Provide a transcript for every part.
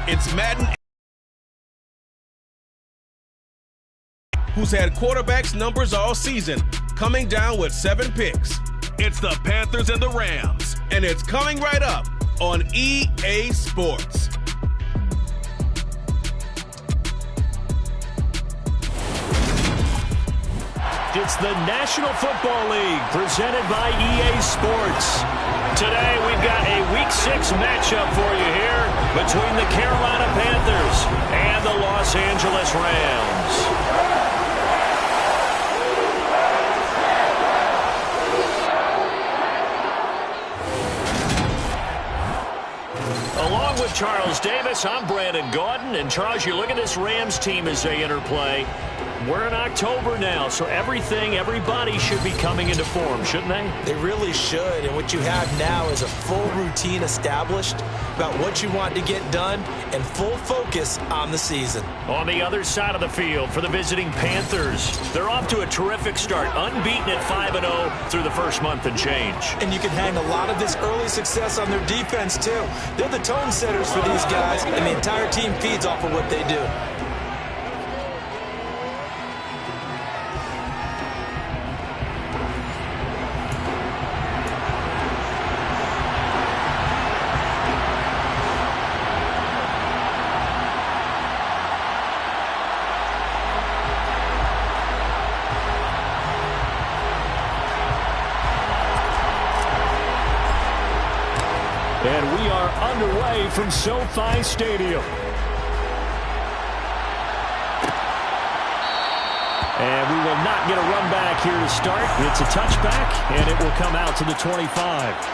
It's Madden, who's had quarterbacks numbers all season, coming down with 7 picks. It's the Panthers and the Rams, and it's coming right up on EA Sports. It's the National Football League presented by EA Sports. Today we've got a Week 6 matchup for you here between the Carolina Panthers and the Los Angeles Rams. Along with Charles Davis, I'm Brandon Gaudin. And Charles, you look at this Rams team as they interplay. We're in October now, so everybody should be coming into form, shouldn't they? They really should, and what you have now is a full routine established about what you want to get done and full focus on the season. On the other side of the field for the visiting Panthers, they're off to a terrific start, unbeaten at 5-0 through the first month and change. And you can hang a lot of this early success on their defense, too. They're the tone setters for these guys, and the entire team feeds off of what they do. And we are underway from SoFi Stadium. And we will not get a run back here to start. It's a touchback, and it will come out to the 25.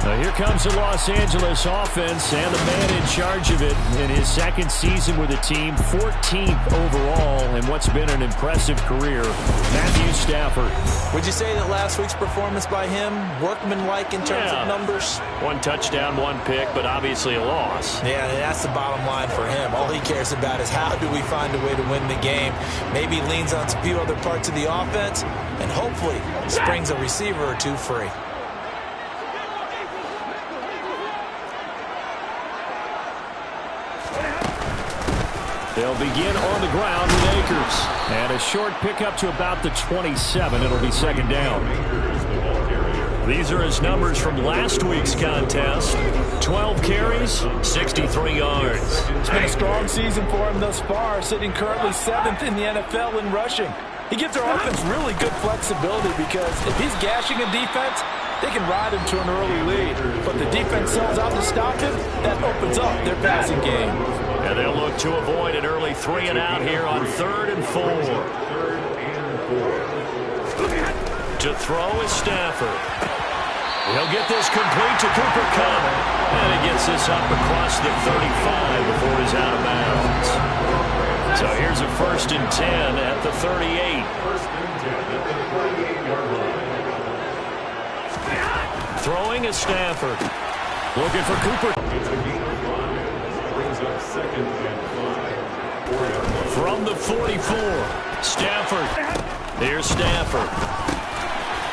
Now here comes the Los Angeles offense and the man in charge of it in his second season with the team, 14th overall in what's been an impressive career, Matthew Stafford. Would you say that last week's performance by him, workmanlike in terms of numbers? 1 touchdown, 1 pick, but obviously a loss. Yeah, that's the bottom line for him. All he cares about is how do we find a way to win the game. Maybe he leans on a few other parts of the offense and hopefully springs a receiver or two free. They'll begin on the ground with Akers. And a short pickup to about the 27. It'll be second down. These are his numbers from last week's contest. 12 carries, 63 yards. It's been a strong season for him thus far, sitting currently 7th in the NFL in rushing. He gives their offense really good flexibility because if he's gashing a defense, they can ride him to an early lead. But the defense sells out to stop him, that opens up their passing game. And they'll look to avoid an early 3 and out here on 3rd and 4. To throw is Stafford. He'll get this complete to Cooper Kupp. And he gets this up across the 35 before he's out of bounds. So here's a 1st and 10 at the 38. Throwing is Stafford. Looking for Cooper. From the 44, Stafford. Here's Stafford.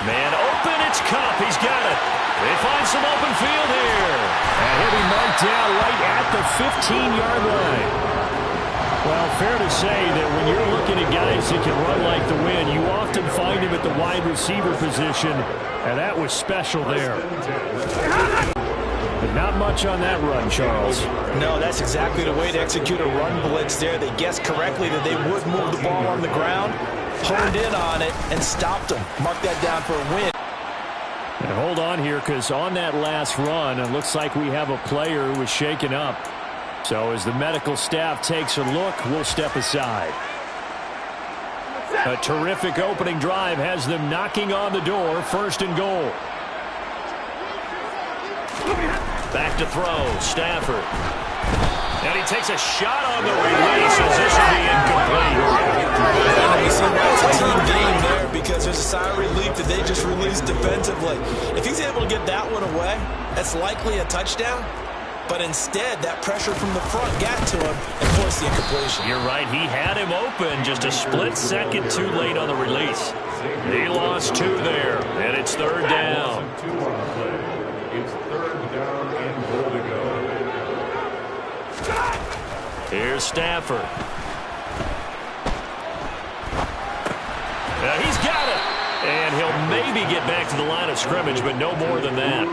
Man open, it's Kupp. He's got it. They find some open field here. And he'll be marked down right at the 15-yard line. Well, fair to say that when you're looking at guys that can run like the wind, you often find him at the wide receiver position, and that was special there. But not much on that run, Charles. No, that's exactly the way to execute a run blitz there. They guessed correctly that they would move the ball on the ground, honed in on it, and stopped them. Mark that down for a win. And hold on here, because on that last run, it looks like we have a player who was shaken up. So as the medical staff takes a look, we'll step aside. A terrific opening drive has them knocking on the door, 1st and goal. Back to throw, Stafford. And he takes a shot on the release as this will be incomplete. And you see why it's a team game there, because there's a sigh of relief that they just released defensively. If he's able to get that one away, that's likely a touchdown. But instead, that pressure from the front got to him and forced the incompletion. You're right. He had him open just a split second too late on the release. He lost 2 there, and it's 3rd down. It's 3rd down and goal to go. Here's Stafford. He's got it. And he'll maybe get back to the line of scrimmage, but no more than that.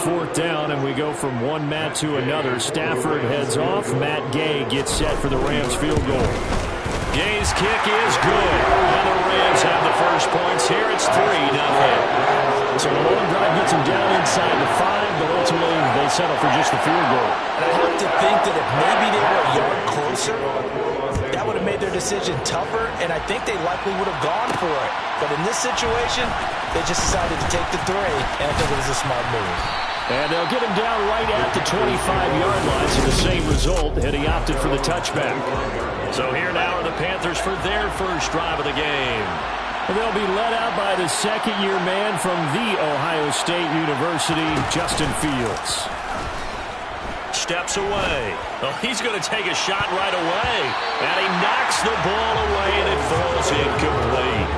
4th down, and we go from one Matt to another. Stafford heads off. Matt Gay gets set for the Rams field goal. Gay's kick is good. And the Rams have the first points here. It's 3-0. So the long drive gets them down inside the 5, but ultimately they settle for just the field goal. And I have to think that if maybe they were a yard closer, that would have made their decision tougher, and I think they likely would have gone for it. But in this situation, they just decided to take the 3, and I think it was a smart move. And they'll get him down right at the 25-yard line, so the same result, and he opted for the touchback. So here now are the Panthers for their first drive of the game. They'll be led out by the second-year man from The Ohio State University, Justin Fields. Steps away. Oh, he's going to take a shot right away. And he knocks the ball away, and it falls incomplete.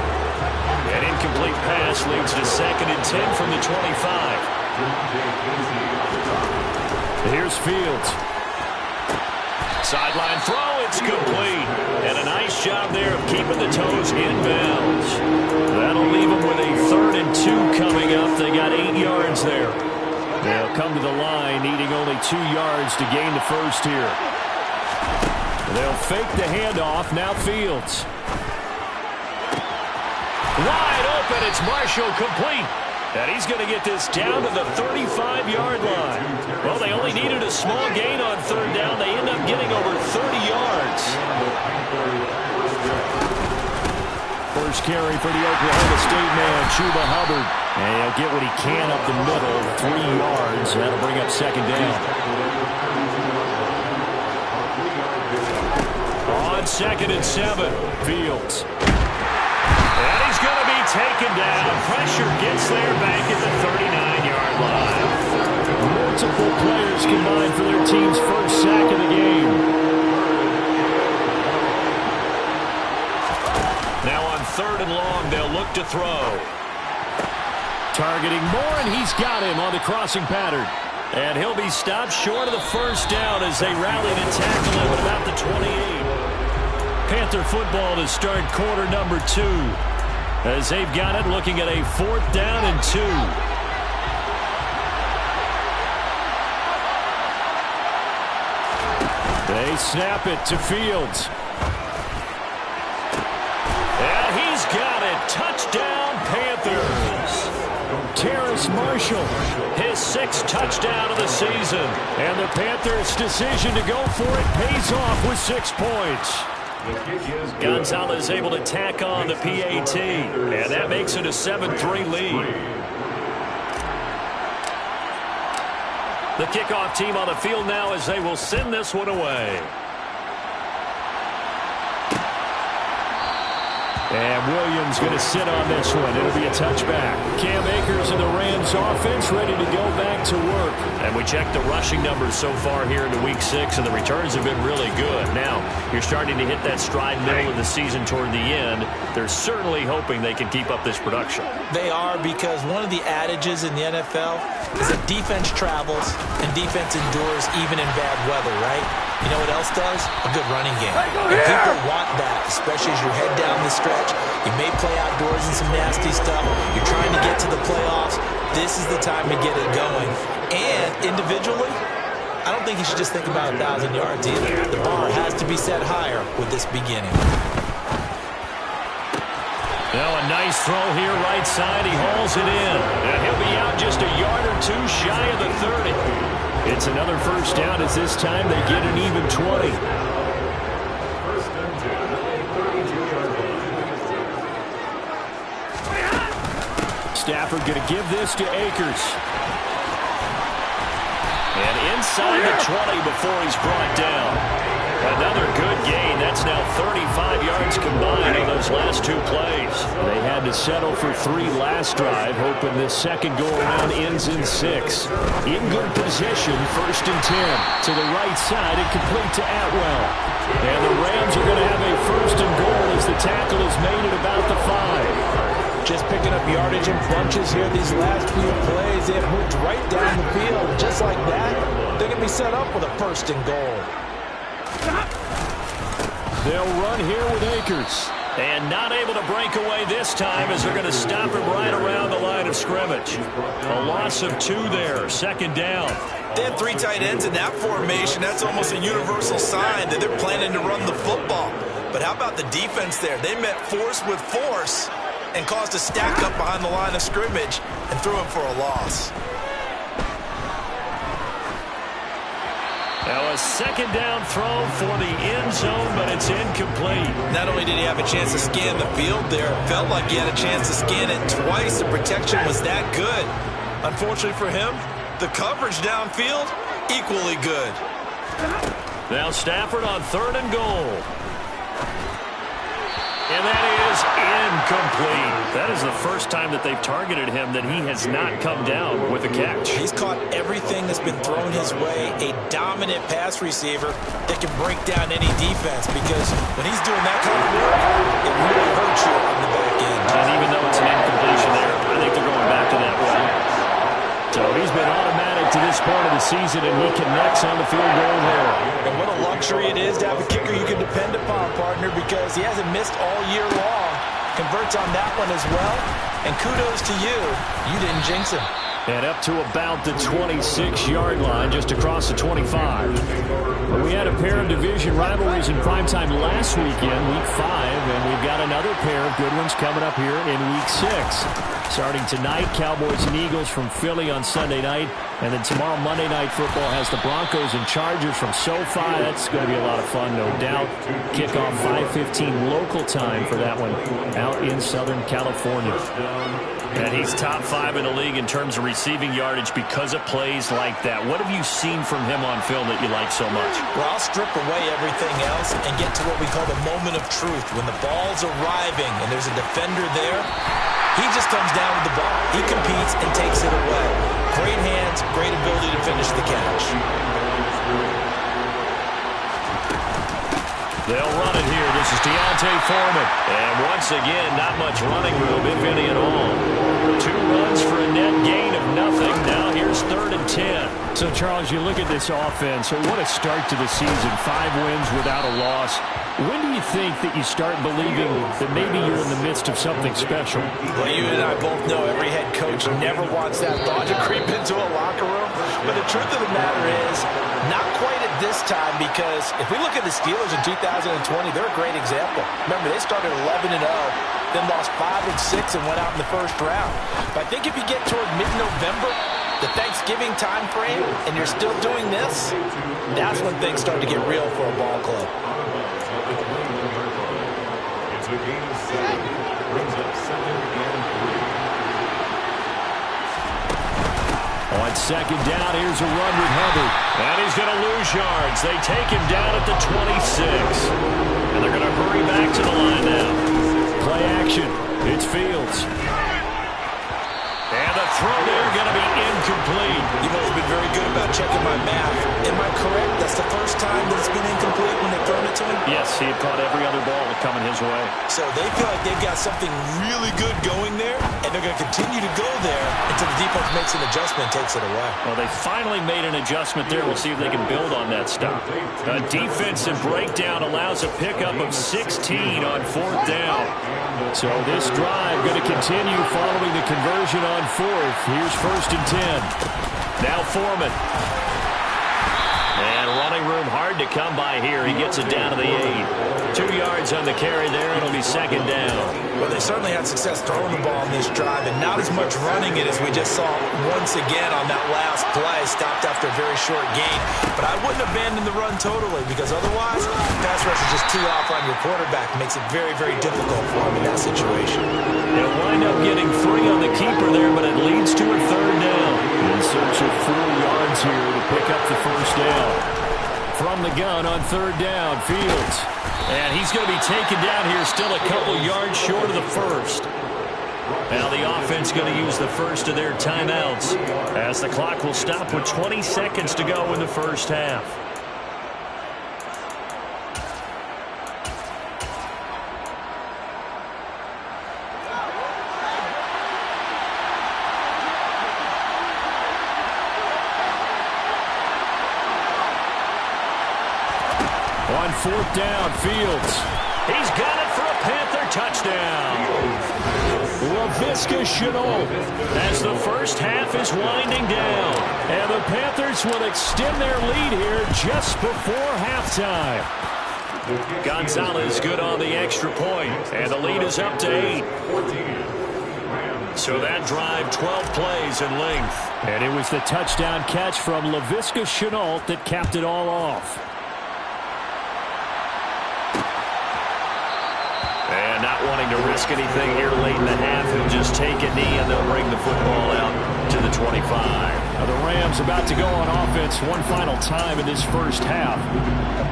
An incomplete pass leads to 2nd and 10 from the 25. Here's Fields. Sideline throw, it's complete. And a nice job there of keeping the toes inbounds. That'll leave them with a 3rd and 2 coming up. They got 8 yards there. They'll come to the line, needing only 2 yards to gain the first here. They'll fake the handoff. Now Fields. Wide open, it's Marshall, complete. And he's going to get this down to the 35-yard line. Well, they only needed a small gain on 3rd down. They end up getting over 30 yards. First carry for the Oklahoma State man, Chuba Hubbard. And he'll get what he can up the middle, 3 yards. That'll bring up 2nd down. On 2nd and 7, Fields. And he's going to be taken down. Pressure gets there back at the 39-yard line. Multiple players combined for their team's first sack of the game. Now on 3rd and long, they'll look to throw. Targeting Moore, and he's got him on the crossing pattern. And he'll be stopped short of the first down as they rally to tackle him at about the 28. Panther football to start quarter number 2. As they've got it, looking at a 4th down and 2. They snap it to Fields. And he's got it. Touchdown, Panthers. Terrace Marshall, his 6th touchdown of the season. And the Panthers' decision to go for it pays off with 6 points. Gonzalez able to tack on the PAT, and that makes it a 7-3 lead. The kickoff team on the field now as they will send this one away. And Williams going to sit on this one. It'll be a touchback. Cam Akers and the Rams offense ready to go back to work. And we checked the rushing numbers so far here into week 6, and the returns have been really good. Now, you're starting to hit that stride middle of the season toward the end. They're certainly hoping they can keep up this production. They are, because one of the adages in the NFL is that defense travels and defense endures even in bad weather, right? You know what else does? A good running game. And people want that, especially as you head down the stretch. You may play outdoors in some nasty stuff. You're trying to get to the playoffs. This is the time to get it going. And individually, I don't think you should just think about 1,000 yards either. The bar has to be set higher with this beginning. Now a nice throw here right side. He hauls it in. And he'll be out just a yard or 2 shy of the 30. It's another first down as this time they get an even 20. Stafford going to give this to Akers. inside the 20 before he's brought down. Another good gain. That's now 35 yards combined on those last two plays. They had to settle for 3 last drive, hoping this second go-around ends in 6. In good position, 1st and 10. To the right side and complete to Atwell. And the Rams are going to have a 1st and goal as the tackle is made at about the 5. Just picking up yardage in bunches here these last few plays. They have moved right down the field. Just like that, they're going to be set up with a 1st and goal. They'll run here with Akers. And not able to break away this time as they're going to stop him right around the line of scrimmage. A loss of 2 there, 2nd down. They had 3 tight ends in that formation. That's almost a universal sign that they're planning to run the football. But how about the defense there? They met force with force and caused a stack up behind the line of scrimmage and threw him for a loss. Now a 2nd down throw for the end zone, but it's incomplete. Not only did he have a chance to scan the field there, it felt like he had a chance to scan it twice. The protection was that good. Unfortunately for him, the coverage downfield, equally good. Now Stafford on 3rd and goal. And that is incomplete. That is the first time that they've targeted him that he has not come down with a catch. He's caught everything that's been thrown his way. A dominant pass receiver that can break down any defense, because when he's doing that kind of work, it really hurts you on the back end. And even though it's an incompletion there, I think they're going back to that way. So he's been automatic to this point of the season, and he connects on the field goal there. And what a luxury it is to have a kicker you can depend upon, partner, because he hasn't missed all year long. Converts on that one as well. And kudos to you. You didn't jinx him. And up to about the 26-yard line, just across the 25. We had a pair of division rivalries in primetime last weekend, Week 5, and we've got another pair of good ones coming up here in Week 6. Starting tonight, Cowboys and Eagles from Philly on Sunday night. And then tomorrow, Monday Night Football has the Broncos and Chargers from SoFi. That's going to be a lot of fun, no doubt. Kickoff 5:15 local time for that one out in Southern California. And he's top 5 in the league in terms of receiving yardage because of plays like that. What have you seen from him on film that you like so much? Well, I'll strip away everything else and get to what we call the moment of truth. When the ball's arriving and there's a defender there, he just comes down with the ball. He competes and takes it away. Great hands, great ability to finish the catch. They'll run it here. This is Deontay Foreman. And once again, not much running room, if any at all. 2 runs for a net gain of nothing. Now here's 3rd and 10. So, Charles, you look at this offense. What a start to the season. 5 wins without a loss. When do you think that you start believing that maybe you're in the midst of something special? Well, you and I both know every head coach never wants that thought to creep into a locker room. But the truth of the matter is, not quite at this time, because if we look at the Steelers in 2020, they're a great example. Remember, they started 11-0, then lost 5-6 and went out in the first round. But I think if you get toward mid-November, the Thanksgiving time frame, and you're still doing this, that's when things start to get real for a ball club. It's a gain of 7. Brings up 2nd and 3. On 2nd down, here's a run with Hubbard. And he's going to lose yards. They take him down at the 26. And they're going to hurry back to the line now. Play action. It's Fields. And the throw there going to be incomplete. You've always been very good about checking my math. Am I correct? That's the first time that it's been incomplete when they've thrown it to him? Yes, he had caught every other ball coming his way. So they feel like they've got something really good going there, and they're going to continue to go there until the defense makes an adjustment and takes it away. Well, they finally made an adjustment there. We'll see if they can build on that stop. A defensive breakdown allows a pickup of 16 on 4th down. So this drive going to continue following the conversion on 4th. Here's 1st and 10. Now Foreman. And running room hard to come by here. He gets it down to the 8. 2 yards on the carry there. It'll be second down. Well, they certainly had success throwing the ball on this drive, and not as much running it as we just saw once again on that last play. Stopped after a very short gain. But I wouldn't abandon the run totally, because otherwise, pass rush is just too off on your quarterback. It makes it very, very difficult for him in that situation. They'll wind up getting 3 on the keeper there, but it leads to a third down. In search of 4 yards here to pick up the first down. From the gun on third down, Fields. And he's going to be taken down here, still a couple yards short of the first. Now the offense going to use the first of their timeouts as the clock will stop with 20 seconds to go in the first half. On fourth down, Fields. He's got it for a Panther touchdown. Laviska Shenault. As the first half is winding down. And the Panthers will extend their lead here just before halftime. Gonzalez good on the extra point. And the lead is up to 8. So that drive, 12 plays in length. And it was the touchdown catch from Laviska Shenault that capped it all off. And not wanting to risk anything here late in the half, he'll just take a knee and they'll bring the football out to the 25. Now the Rams about to go on offense one final time in this first half.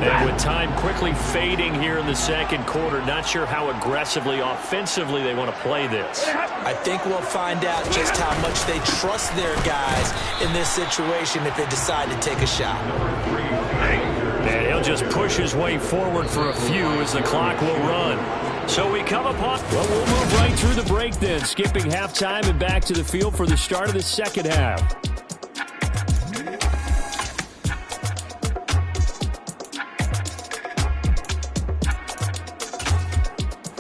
And with time quickly fading here in the second quarter, not sure how aggressively, offensively they want to play this. I think we'll find out just how much they trust their guys in this situation if they decide to take a shot. And he'll just push his way forward for a few as the clock will run. So we come upon... Well, we'll move right through the break then, skipping halftime and back to the field for the start of the second half.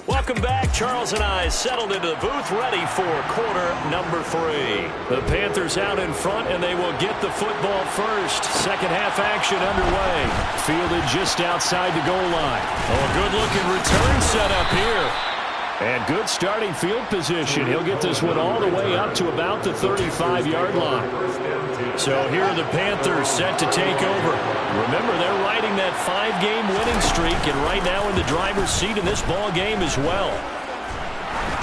Welcome back. Charles and I settled into the booth, ready for quarter number 3. The Panthers out in front, and they will get the football first. Second half action underway. Fielded just outside the goal line. Oh, a good-looking return set up here. And good starting field position. He'll get this one all the way up to about the 35-yard line. So here are the Panthers set to take over. Remember, they're riding that 5-game winning streak, and right now in the driver's seat in this ball game as well.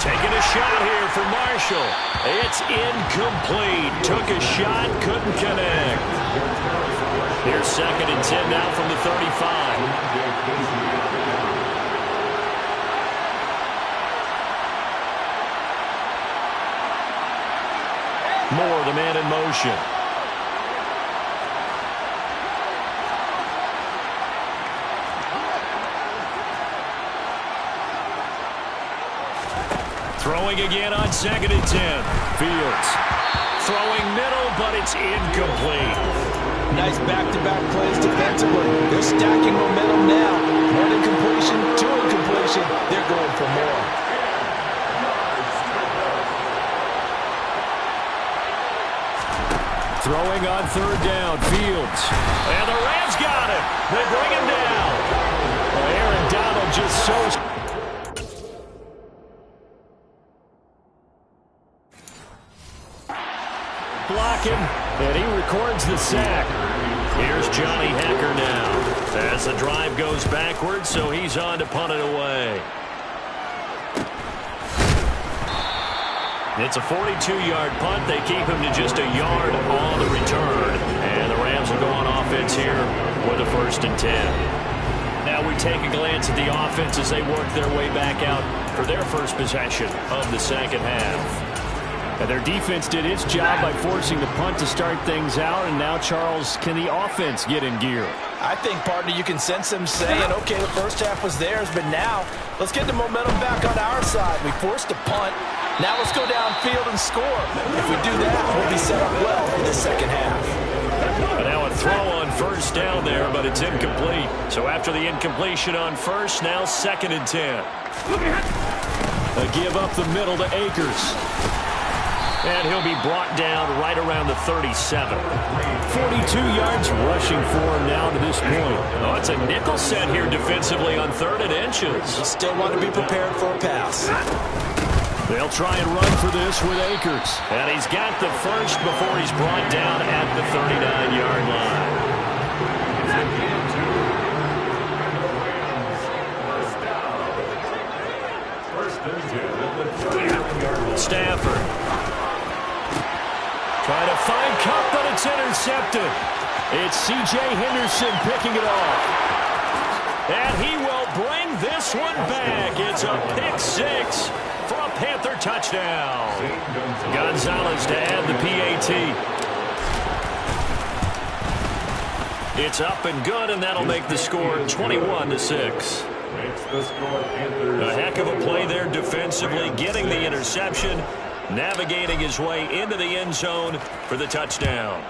Taking a shot here for Marshall. It's incomplete. Took a shot, couldn't connect. Here's second and 10 now from the 35. Moore, the man in motion. Throwing again on second and 10. Fields. Throwing middle, but it's incomplete. Nice back-to-back plays defensively. They're stacking momentum now. One incompletion, 2 incompletion. They're going for more. Throwing on third down, Fields. And the Rams got him. They bring him down. Well, Aaron Donald just so... Blocking, and he records the sack. Here's Johnny Hecker now. As the drive goes backwards, so he's on to punt it away. It's a 42-yard punt. They keep him to just a yard on the return. And the Rams will go on offense here with a 1st and 10. Now we take a glance at the offense as they work their way back out for their first possession of the second half. And their defense did its job by forcing the punt to start things out. And now, Charles, can the offense get in gear? I think, partner, you can sense them saying, okay, the first half was theirs, but now let's get the momentum back on our side. We forced a punt. Now let's go downfield and score. If we do that, we'll be set up well for the second half. And now a throw on first down there, but it's incomplete. So after the incompletion on first, now 2nd and 10. A give up the middle to Akers. And he'll be brought down right around the 37. 42 yards rushing for him now to this point. Oh, it's a nickel set here defensively on 3rd and inches. You still want to be prepared for a pass. They'll try and run for this with Akers. And he's got the first before he's brought down at the 39-yard line. Stafford trying to find Cup, but it's intercepted. It's C.J. Henderson picking it off. And he will bring this one back. It's a pick 6 for a Panther touchdown. Gonzalez to add the PAT. It's up and good, and that'll make the score 21-6. A heck of a play there defensively, getting the interception, navigating his way into the end zone for the touchdown.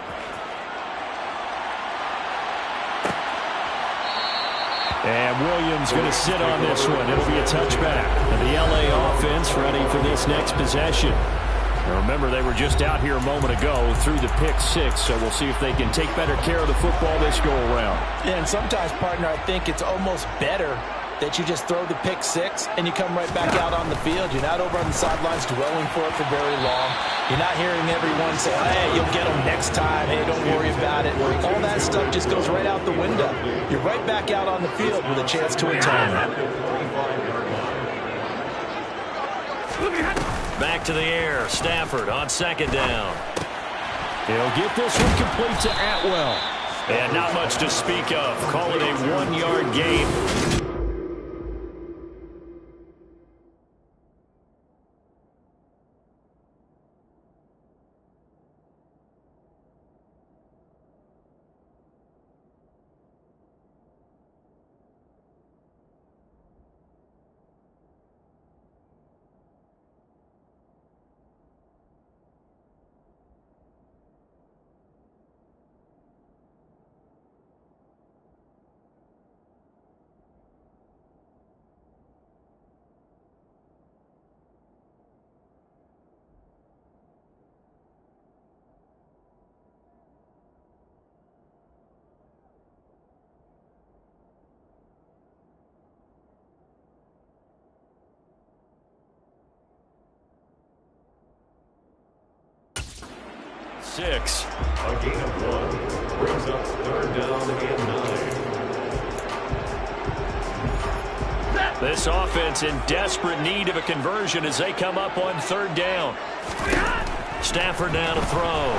And Williams going to sit on this one. It'll be a touchback. And the L.A. offense ready for this next possession. Now remember, they were just out here a moment ago through the pick 6, so we'll see if they can take better care of the football this go-around. Yeah, and sometimes, partner, I think it's almost better that you just throw the pick 6 and you come right back out on the field. You're not over on the sidelines dwelling for it for very long. You're not hearing everyone say, hey, you'll get them next time. Hey, don't worry about it. All that stuff just goes right out the window. You're right back out on the field with a chance to atone. Back to the air. Stafford on 2nd down. He'll get this one complete to Atwell. And not much to speak of. Call it a 1-yard gain. Six. A gain of 1 brings up 3rd down and 9. This offense in desperate need of a conversion as they come up on 3rd down. Stafford now to throw.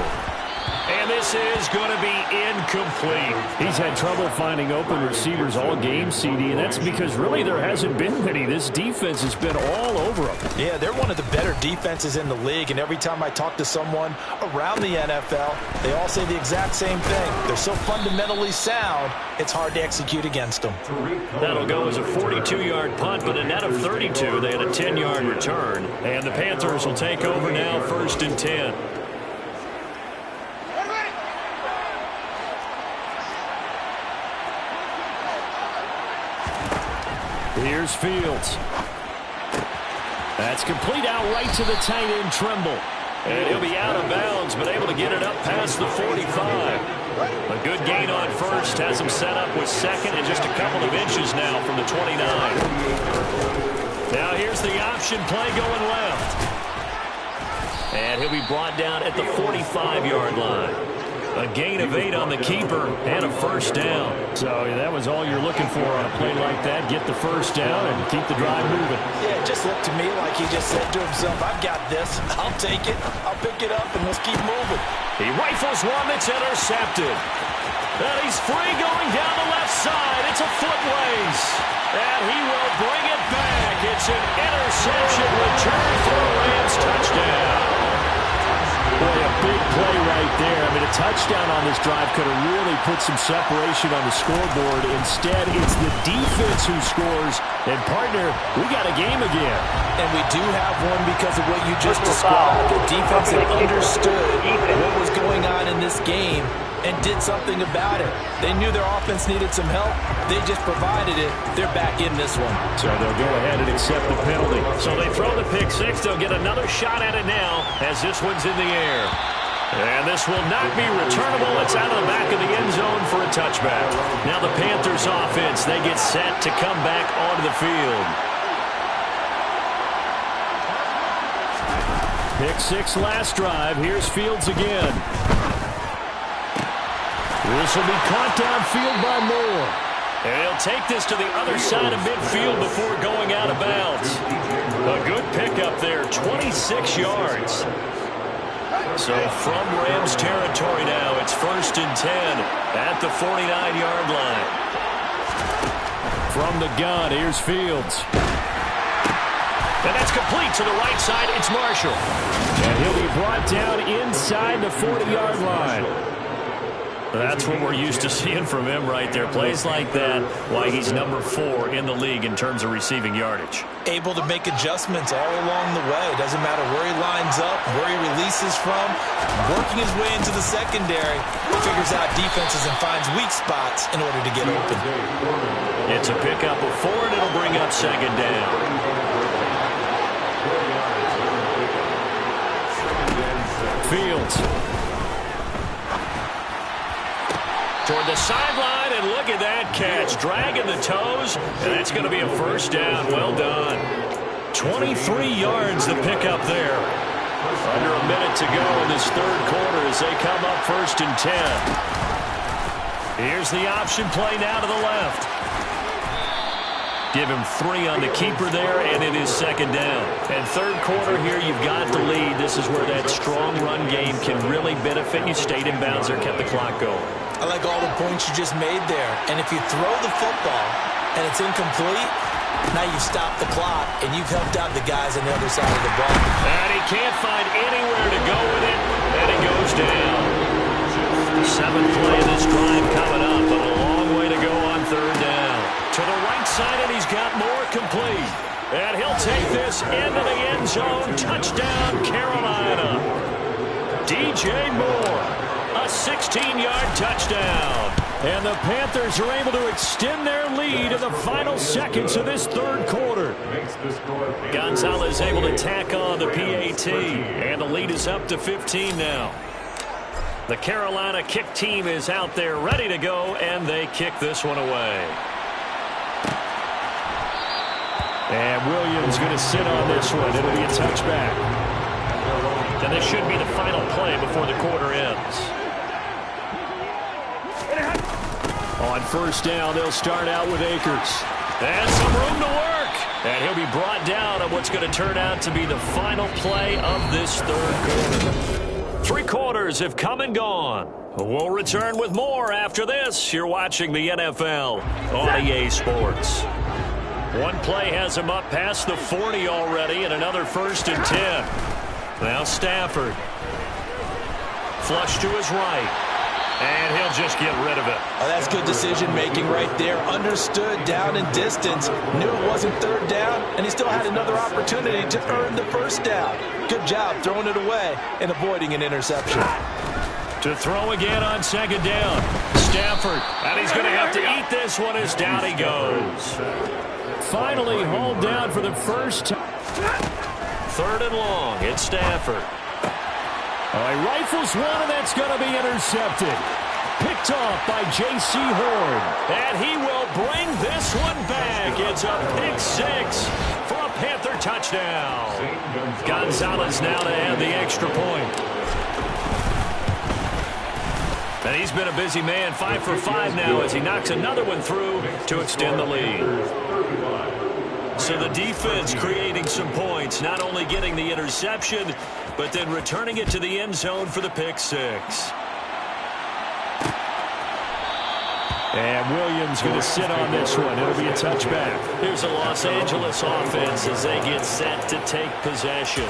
And this is going to be incomplete. He's had trouble finding open receivers all game, CD, and that's because really there hasn't been many. This defense has been all over them. Yeah, they're one of the better defenses in the league, and every time I talk to someone around the NFL, they all say the exact same thing. They're so fundamentally sound, it's hard to execute against them. That'll go as a 42-yard punt, but a net of 32. They had a 10-yard return, and the Panthers will take over now 1st and 10. Here's Fields. That's complete out right to the tight end, Trimble. And he'll be out of bounds, but able to get it up past the 45. A good gain on 1st, has him set up with 2nd and just a couple of inches now from the 29. Now here's the option play going left. And he'll be brought down at the 45-yard line. A gain of 8 on the keeper and a 1st down. So that was all you're looking for on a play like that. Get the 1st down and keep the drive moving. Yeah, it just looked to me like he just said to himself, I've got this. I'll take it. I'll pick it up, and let's keep moving. He rifles one that's intercepted. And he's free going down the left side. It's a foot race. And he will bring it back. It's an interception return for a Rams touchdown. Boy, a big play right there. I mean, a touchdown on this drive could have really put some separation on the scoreboard. Instead, it's the defense who scores. And, partner, we got a game again. And we do have one because of what you just described. The defense had understood what was going going on in this game and did something about it. They knew their offense needed some help. They just provided it. They're back in this one. So they'll go ahead and accept the penalty. So they throw the pick six. They'll get another shot at it now as this one's in the air. And this will not be returnable. It's out of the back of the end zone for a touchback. Now the Panthers offense, they get set to come back onto the field. Pick six last drive. Here's Fields again. This will be caught downfield by Moore. And he'll take this to the other side of midfield before going out of bounds. A good pickup there, 26 yards. So from Rams territory now, it's 1st and 10 at the 49-yard line. From the gun, here's Fields. And that's complete to the right side. It's Marshall. And he'll be brought down inside the 40-yard line. That's what we're used to seeing from him right there. Plays like that, why he's number 4 in the league in terms of receiving yardage. Able to make adjustments all along the way. Doesn't matter where he lines up, where he releases from. Working his way into the secondary, he figures out defenses and finds weak spots in order to get open. It's a pickup of 4, and it'll bring up 2nd down. Fields. Toward the sideline, and look at that catch. Dragging the toes, and that's going to be a 1st down. Well done. 23 yards the pickup there. Under a minute to go in this 3rd quarter as they come up 1st and 10. Here's the option play now to the left. Give him 3 on the keeper there, and it is 2nd down. And 3rd quarter here, you've got the lead. This is where that strong run game can really benefit you. Stayed in bounds there, kept the clock going. I like all the points you just made there. And if you throw the football and it's incomplete, now you stop the clock and you've helped out the guys on the other side of the ball. And he can't find anywhere to go with it, and it goes down. 7th play of this drive coming up, but a long way to go on 3rd down. To the right side, and he's got more complete. And he'll take this into the end zone. Touchdown, Carolina. DJ Moore. A 16-yard touchdown. And the Panthers are able to extend their lead in the final seconds of this 3rd quarter. Gonzalez able to tack on the PAT. And the lead is up to 15 now. The Carolina kick team is out there ready to go, and they kick this one away. And Williams going to sit on this one. It'll be a touchback. And this should be the final play before the quarter ends. On 1st down, they'll start out with Akers. And some room to work. And he'll be brought down on what's going to turn out to be the final play of this 3rd quarter. 3 quarters have come and gone. We'll return with more after this. You're watching the NFL on EA Sports. One play has him up past the 40 already, and another 1st and 10. Now Stafford. Flush to his right. And he'll just get rid of it. Oh, that's good decision-making right there. Understood down and distance. Knew it wasn't 3rd down, and he still had another opportunity to earn the 1st down. Good job throwing it away and avoiding an interception. To throw again on 2nd down. Stafford. And he's going to have to eat this one as down he goes. Finally hauled down for the first time. 3rd and long. It's Stafford. He rifles one, and that's going to be intercepted. Picked off by J.C. Horn. And he will bring this one back. It's a pick 6 for a Panther touchdown. Gonzalez now to add the extra point. And he's been a busy man, 5 for 5 now as he knocks another one through to extend the lead. So the defense creating some points, not only getting the interception, but then returning it to the end zone for the pick 6. And Williams going to sit on this one. It'll be a touchback. Here's a Los Angeles offense as they get set to take possession.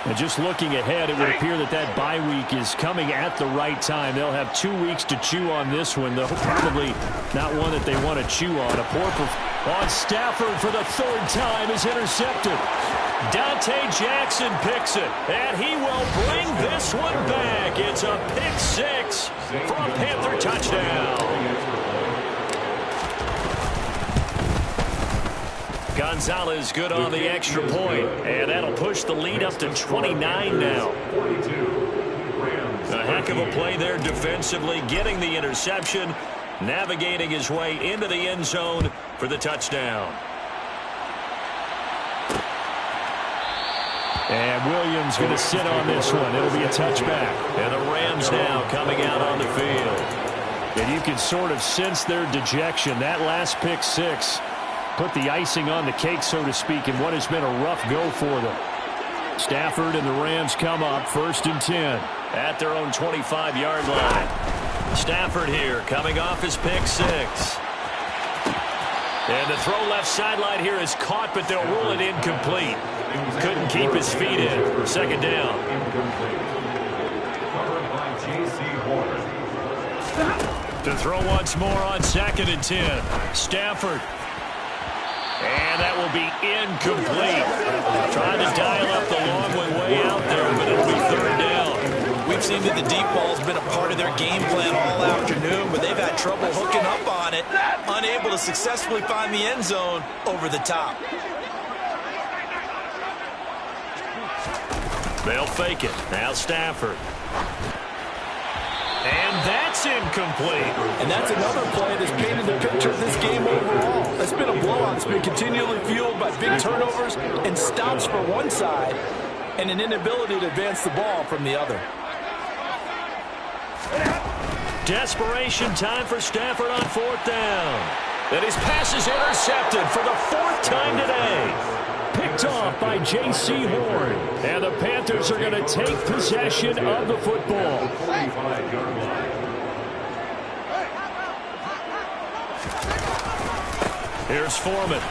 And just looking ahead, it would appear that that bye week is coming at the right time. They'll have 2 weeks to chew on this one, though probably not one that they want to chew on. A poor on Stafford for the 3rd time is intercepted. Dante Jackson picks it, and he will bring this one back. It's a pick six for a Panther touchdown. Gonzalez good on the extra point, and that'll push the lead up to 29 now. A heck of a play there defensively, getting the interception, navigating his way into the end zone for the touchdown. And Williams going to sit on this one. It'll be a touchback. And the Rams now coming out on the field. And you can sort of sense their dejection. That last pick six put the icing on the cake, so to speak, in what has been a rough go for them. Stafford and the Rams come up 1st and 10. At their own 25-yard line. Stafford here coming off his pick six. And the throw left sideline here is caught, but they'll rule it incomplete. Couldn't keep his feet in. 2nd down. To throw once more on 2nd and 10. Stafford. And that will be incomplete. Trying to dial up the long way out there, but it'll be 3rd down. We've seen that the deep ball's been a part of their game plan all afternoon, but they've had trouble hooking up on it, unable to successfully find the end zone over the top. They'll fake it. Now Stafford. And that's incomplete. And that's another play that's painted the picture of this game overall. It's been a blowout. It's been continually fueled by big turnovers and stops for one side and an inability to advance the ball from the other. Desperation time for Stafford on 4th down. And his pass is intercepted for the 4th time today. Picked off by J.C. Horn. And the Panthers are going to take possession of the football. Here's Foreman.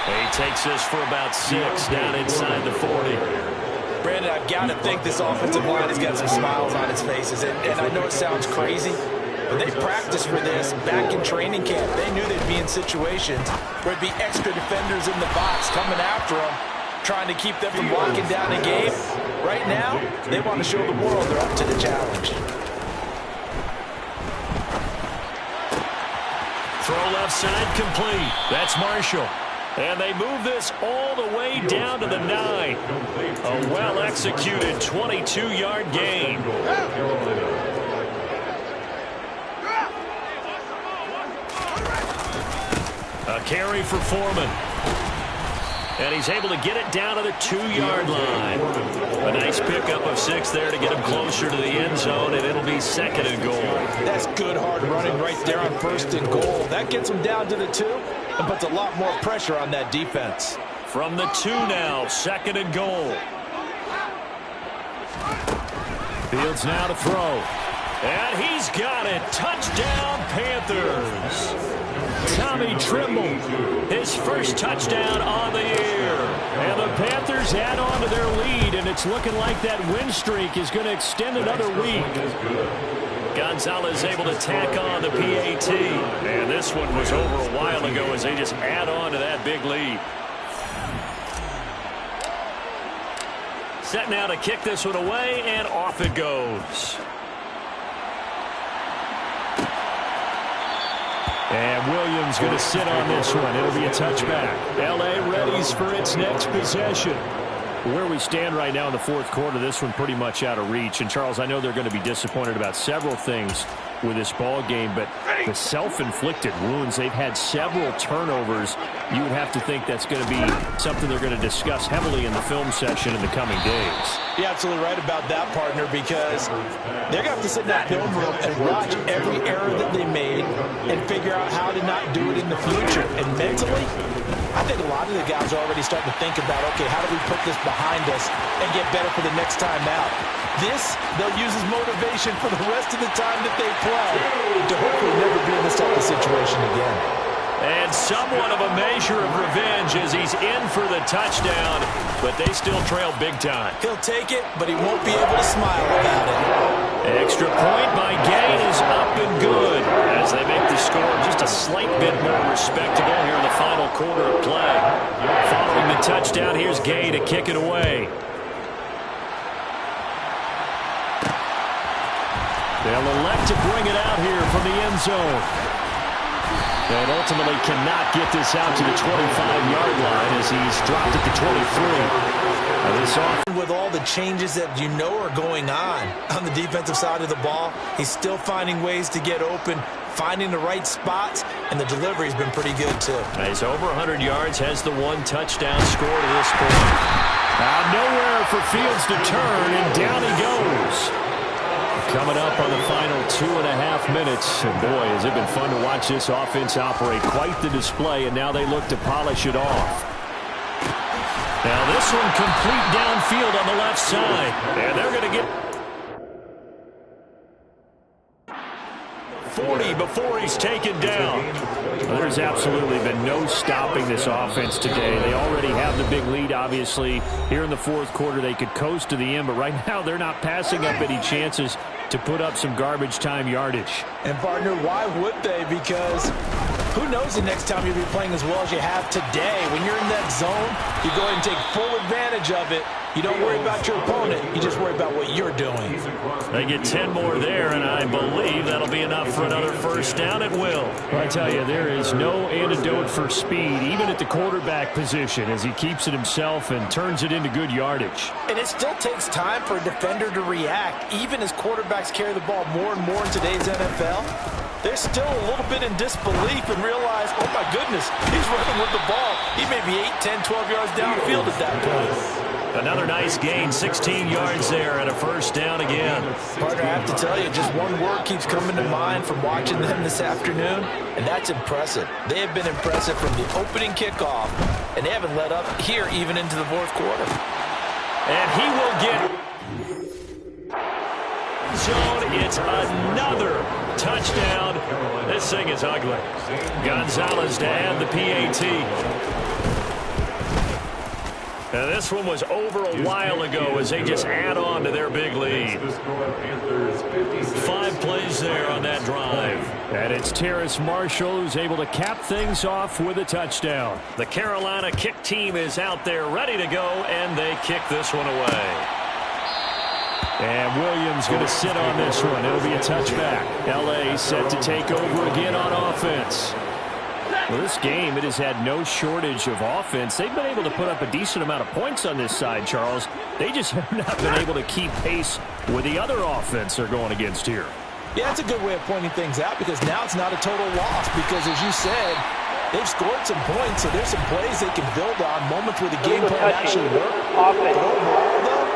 He takes this for about 6 down inside the 40. Brandon, I've got to think this offensive line has got some smiles on its faces. And I know it sounds crazy, but they practiced for this back in training camp. They knew they'd be in situations where there'd be extra defenders in the box coming after them, trying to keep them from locking down a game. Right now, they want to show the world they're up to the challenge. Throw left side complete. That's Marshall. And they move this all the way down to the 9. A well-executed 22-yard gain. A carry for Foreman. And he's able to get it down to the 2-yard line. A nice pickup of 6 there to get him closer to the end zone, and it'll be 2nd and goal. That's good hard running right there on 1st and goal. That gets him down to the 2 and puts a lot more pressure on that defense. From the 2 now, 2nd and goal. Fields now to throw. And he's got it. Touchdown, Panthers. Tommy Trimble, his first touchdown on the year. And the Panthers add on to their lead, and it's looking like that win streak is going to extend another week. Gonzalez able to tack on the PAT. And this one was over a while ago as they just add on to that big lead. Set now to kick this one away, and off it goes. And Williams going to sit on this one. It'll be a touchback. L.A. readies for its next possession. Where we stand right now in the 4th quarter, this one pretty much out of reach. And, Charles, I know they're going to be disappointed about several things with this ball game, but the self-inflicted wounds, they've had several turnovers. You would have to think that's going to be something they're going to discuss heavily in the film session in the coming days. You're absolutely right about that, partner, because they're going to have to sit in that film room and watch every error that they made and figure out how to not do it in the future. And mentally, I think a lot of the guys are already starting to think about, okay, how do we put this behind us and get better for the next time out? This, they'll use as motivation for the rest of the time that they play to hopefully never be in this type of situation again. And somewhat of a measure of revenge as he's in for the touchdown, but they still trail big time. He'll take it, but he won't be able to smile about it. Extra point by Gain is up and good as they make the score just a slight bit more respectable here in the final quarter of play. Following the touchdown, here's Gay to kick it away. They'll elect to bring it out here from the end zone. And ultimately cannot get this out to the 25-yard line as he's dropped at the 23. With all the changes that you know are going on the defensive side of the ball, he's still finding ways to get open, finding the right spots, and the delivery has been pretty good too. He's over 100 yards, has the one touchdown score to this point. Nowhere for Fields to turn, and down he goes. Coming up on the final 2.5 minutes. And boy, has it been fun to watch this offense operate. Quite the display, and now they look to polish it off. Now this one complete downfield on the left side. And they're going to get 40 before he's taken down. Well, there's absolutely been no stopping this offense today. They already have the big lead, obviously. Here in the fourth quarter, they could coast to the end, but right now they're not passing up any chances to put up some garbage time yardage. And, partner, why would they? Because who knows the next time you'll be playing as well as you have today. When you're in that zone, you go ahead and take full advantage of it. You don't worry about your opponent. You just worry about what you're doing. They get 10 more there, and I believe that'll be enough for another first down at will. I tell you, there is no antidote for speed, even at the quarterback position, as he keeps it himself and turns it into good yardage. And it still takes time for a defender to react, even as quarterbacks carry the ball more and more in today's NFL. They're still a little bit in disbelief and realize, oh my goodness, he's running with the ball. He may be 8, 10, 12 yards downfield at that point. Another nice gain, 16 yards there and a first down again. Partner, I have to tell you, just one word keeps coming to mind from watching them this afternoon, and that's impressive. They have been impressive from the opening kickoff, and they haven't let up here even into the fourth quarter. And he will get zone. It's another touchdown. This thing is ugly. Gonzalez to add the PAT. Now this one was over a while ago as they just add on to their big lead. 5 plays there on that drive. And it's Terrace Marshall who's able to cap things off with a touchdown. The Carolina kick team is out there ready to go, and they kick this one away. And Williams going to sit on this one. It'll be a touchback. L.A. set to take over again on offense. Well, this game, it has had no shortage of offense. They've been able to put up a decent amount of points on this side, Charles. They just have not been able to keep pace with the other offense they're going against here. Yeah, that's a good way of pointing things out, because now it's not a total loss, because as you said, they've scored some points, so there's some plays they can build on, moments where the game plan actually worked. But overall, though,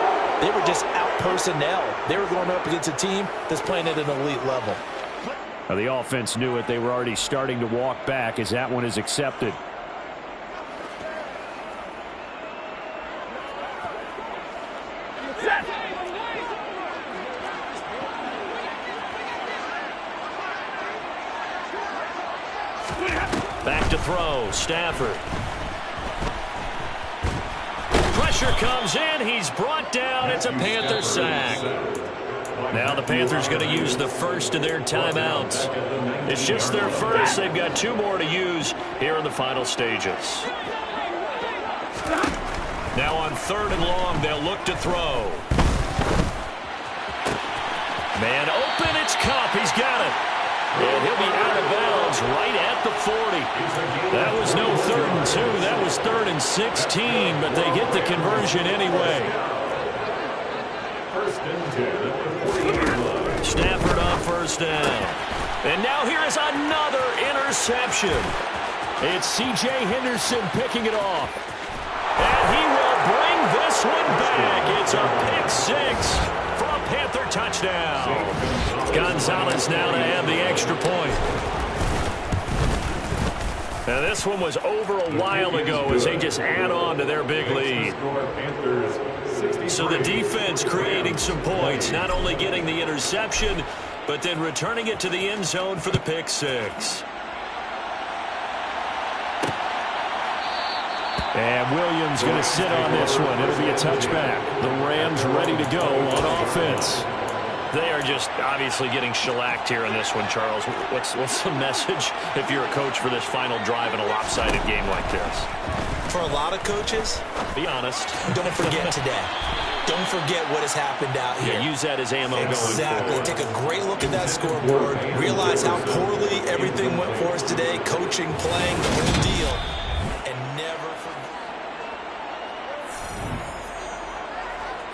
they were just out personnel. They were going up against a team that's playing at an elite level. Now, the offense knew it. They were already starting to walk back as that one is accepted. Back to throw. Stafford. Pressure comes in. He's brought down. It's a Panther sack. Now the Panthers going to use the first of their timeouts. It's just their first. They've got 2 more to use here in the final stages. Now on 3rd and long, they'll look to throw. Man open, it's Kupp. He's got it. And he'll be out of bounds right at the 40. That was no 3rd and 2. That was 3rd and 16, but they get the conversion anyway. Stafford on first down. And now here is another interception. It's C.J. Henderson picking it off. And he will bring this one back. It's a pick 6 for a Panther touchdown. Gonzalez now to add the extra point. Now this one was over a while ago as they just add on to their big lead. So the defense creating some points, not only getting the interception, but then returning it to the end zone for the pick 6. And Williams going to sit on this one. It'll be a touchback. The Rams ready to go on offense. They are just obviously getting shellacked here in this one, Charles. What's the message if you're a coach for this final drive in a lopsided game like this? For a lot of coaches, be honest. Don't forget today. Don't forget what has happened out here. Yeah, use that as ammo going forward. Exactly. Take a great look at that scoreboard. Realize how poorly everything went for us today. Coaching, playing, the whole deal. And never forget.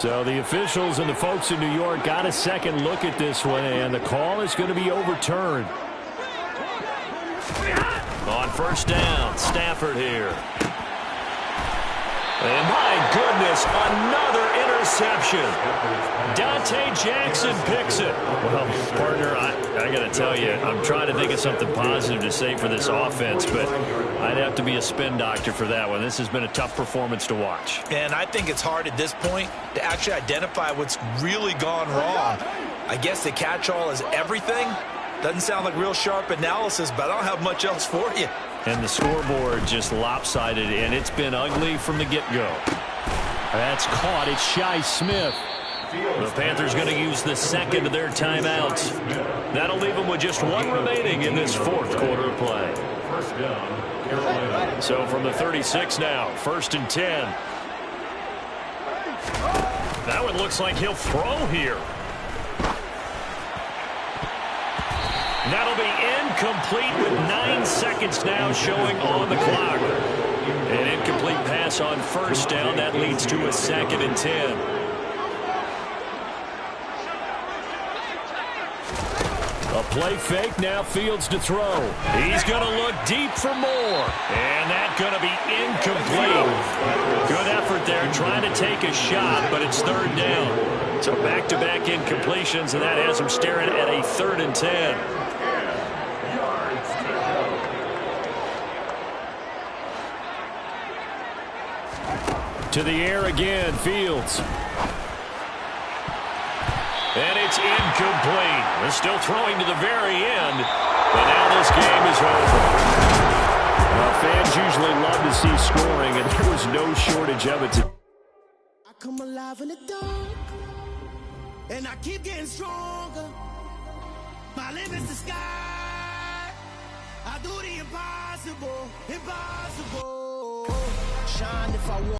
So the officials and the folks in New York got a second look at this one, and the call is going to be overturned. On first down, Stafford here. And my goodness, another interception. Dante Jackson picks it. Well, partner, I got to tell you, I'm trying to think of something positive to say for this offense, but I'd have to be a spin doctor for that one. This has been a tough performance to watch. And I think it's hard at this point to actually identify what's really gone wrong. I guess the catch-all is everything. Doesn't sound like real sharp analysis, but I don't have much else for you. And the scoreboard just lopsided, and it's been ugly from the get-go. That's caught. It's Shi Smith. The Panthers going to use the second of their timeouts. That'll leave them with just one remaining in this fourth quarter of play. First down, Carolina. So from the 36 now, 1st and 10. That one looks like he'll throw here. That'll be incomplete with 9 seconds now showing on the clock. An incomplete pass on first down. That leads to a 2nd and 10. A play fake, now Fields to throw. He's going to look deep for more. And that's going to be incomplete. Good effort there trying to take a shot, but it's 3rd down. So back-to-back incompletions, and that has him staring at a 3rd and 10. To the air again, Fields. And it's incomplete. They're still throwing to the very end, but now this game is over. Well, fans usually love to see scoring, and there was no shortage of it. I come alive in the dark, and I keep getting stronger. My limit's the sky. I do the impossible, impossible. Shine if I want.